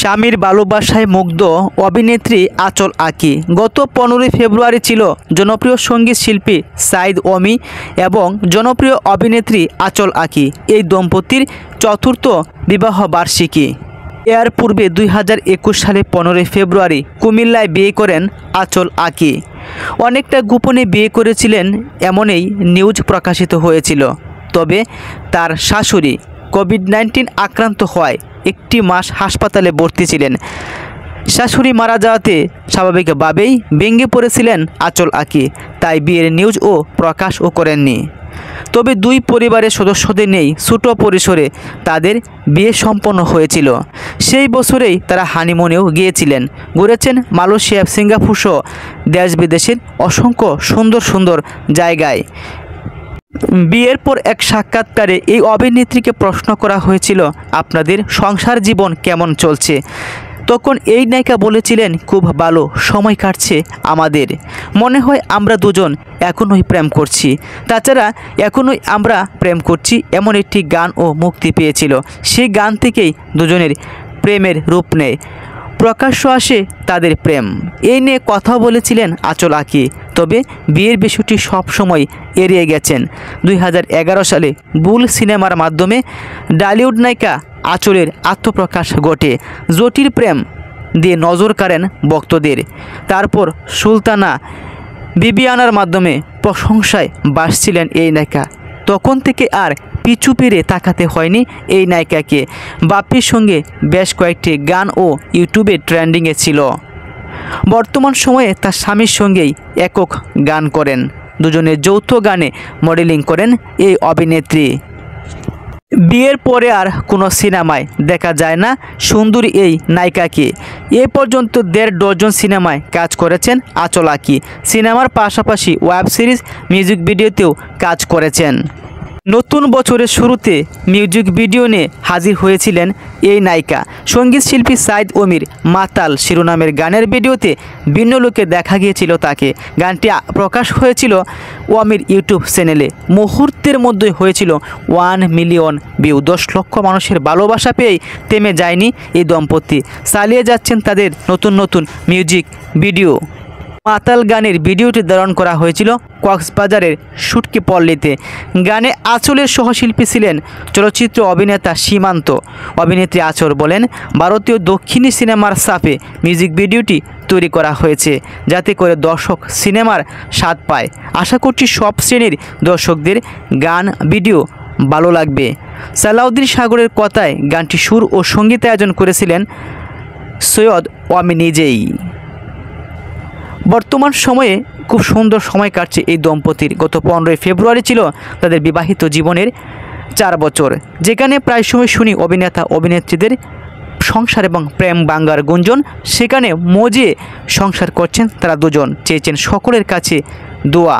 স্বামীর ভালোবাসায় মুগ্ধ অভিনেত্রী আঁচল আঁকি। গত 15 ফেব্রুয়ারি ছিল জনপ্রিয় সঙ্গীত শিল্পী সাঈদ ওমি এবং জনপ্রিয় অভিনেত্রী আঁচল আঁকি এই দম্পতির চতুর্থ বিবাহ বার্ষিকী। এর পূর্বে 2021 সালে 15 ফেব্রুয়ারি কুমিল্লায় বিয়ে করেন আঁচল আঁকি। অনেকটা গোপনে বিয়ে করেছিলেন এমনই নিউজ প্রকাশিত হয়েছিল। তবে তার শাশুড়ি কোভিড-19 আক্রান্ত হওয়ায় 1 মাস হাসপাতালে ভর্তি ছিলেন। শাশুড়ি মারা যাওয়াতে স্বাভাবিকভাবেই ভেঙে পড়েছিলেন আঁচল আঁকি, তাই বিয়ের নিউজও প্রকাশও করেননি। তবে দুই পরিবারের সদস্যদের নিয়েই ছোট পরিসরে তাদের বিয়ে সম্পন্ন হয়েছিল। সেই বছরেই তারা হানিমুনেও গিয়েছিলেন, ঘুরেছেন মালয়েশিয়া, সিঙ্গাপুর সহ দেশ বিদেশের অসংখ্য সুন্দর সুন্দর জায়গায়। বিয়ের পর এক সাক্ষাৎকারে এই অভিনেত্রীকে প্রশ্ন করা হয়েছিল, আপনাদের সংসার জীবন কেমন চলছে? তখন এই নায়িকা বলেছিলেন, খুব ভালো সময় কাটছে আমাদের, মনে হয় আমরা দুজন এখনই প্রেম করছি। তাছাড়া এখনই আমরা প্রেম করছি এমন একটি গানও মুক্তি পেয়েছিল। সেই গান থেকেই দুজনের প্রেমের রূপ নেয়, প্রকাশ্য আসে তাদের প্রেম। এই নিয়ে কথা বলেছিলেন আঁচল আঁকি। তবে বিয়ের বিষয়টি সবসময় এড়িয়ে গেছেন। 2011 সালে বুল সিনেমার মাধ্যমে ডালিউড নায়িকা আঁচলের আত্মপ্রকাশ ঘটে। জটিল প্রেম দিয়ে নজর কাড়েন ভক্তদের। তারপর সুলতানা বিবিয়ানার মাধ্যমে প্রশংসায় ভাসছিলেন এই নায়িকা। তখন থেকে আর পিছু ফিরে তাকাতে হয়নি এই নায়িকাকে। বাপ্পির সঙ্গে বেশ কয়েকটি গান ও ইউটিউবে ট্রেন্ডিংয়ে ছিল। বর্তমান সময়ে তার স্বামীর সঙ্গেই একক গান করেন। দুজনের যৌথ গানে মডেলিং করেন এই অভিনেত্রী। বিয়ের পরে আর কোনো সিনেমায় দেখা যায় না সুন্দরী এই নায়িকাকে। এ পর্যন্ত 1.5 ডজন সিনেমায় কাজ করেছেন আঁচল আঁকি। সিনেমার পাশাপাশি ওয়েব সিরিজ, মিউজিক ভিডিওতেও কাজ করেছেন। নতুন বছরের শুরুতে মিউজিক ভিডিও নিয়ে হাজির হয়েছিলেন এই নায়িকা। সঙ্গীত শিল্পী সাঈদ ওমির মাতাল শিরোনামের গানের ভিডিওতে ভিন্ন লুকে দেখা গিয়েছিল তাকে। গানটি প্রকাশ হয়েছিল ওমির ইউটিউব চ্যানেলে। মুহূর্তের মধ্যে হয়েছিল 1 মিলিয়ন ভিউ। 10 লক্ষ মানুষের ভালোবাসা পেয়েই থেমে যায়নি এই দম্পতি, চালিয়ে যাচ্ছেন তাদের নতুন নতুন মিউজিক ভিডিও। মাতাল গানের ভিডিওটি ধারণ করা হয়েছিল কক্সবাজারের শুটকি পল্লীতে। গানে আঁচলের সহশিল্পী ছিলেন চলচ্চিত্র অভিনেতা সীমান্ত। অভিনেত্রী আঁচল বলেন, ভারতীয় দক্ষিণী সিনেমার ছাপে মিউজিক ভিডিওটি তৈরি করা হয়েছে, যাতে করে দর্শক সিনেমার স্বাদ পায়। আশা করছি সব শ্রেণীর দর্শকদের গান ভিডিও ভালো লাগবে। সালাউদ্দিন সাগরের কথায় গানটি সুর ও সঙ্গীতায়োজন করেছিলেন সৈয়দ ওমি নিজেই। বর্তমান সময়ে খুব সুন্দর সময় কাটছে এই দম্পতির। গত 15 ফেব্রুয়ারি ছিল তাদের বিবাহিত জীবনের 4 বছর, যেখানে প্রায় সময় শুনি অভিনেতা অভিনেত্রীদের সংসার এবং প্রেম ভাঙ্গার গুঞ্জন। সেখানে মজে সংসার করছেন তারা দুজন। চেয়েছেন সকলের কাছে দোয়া।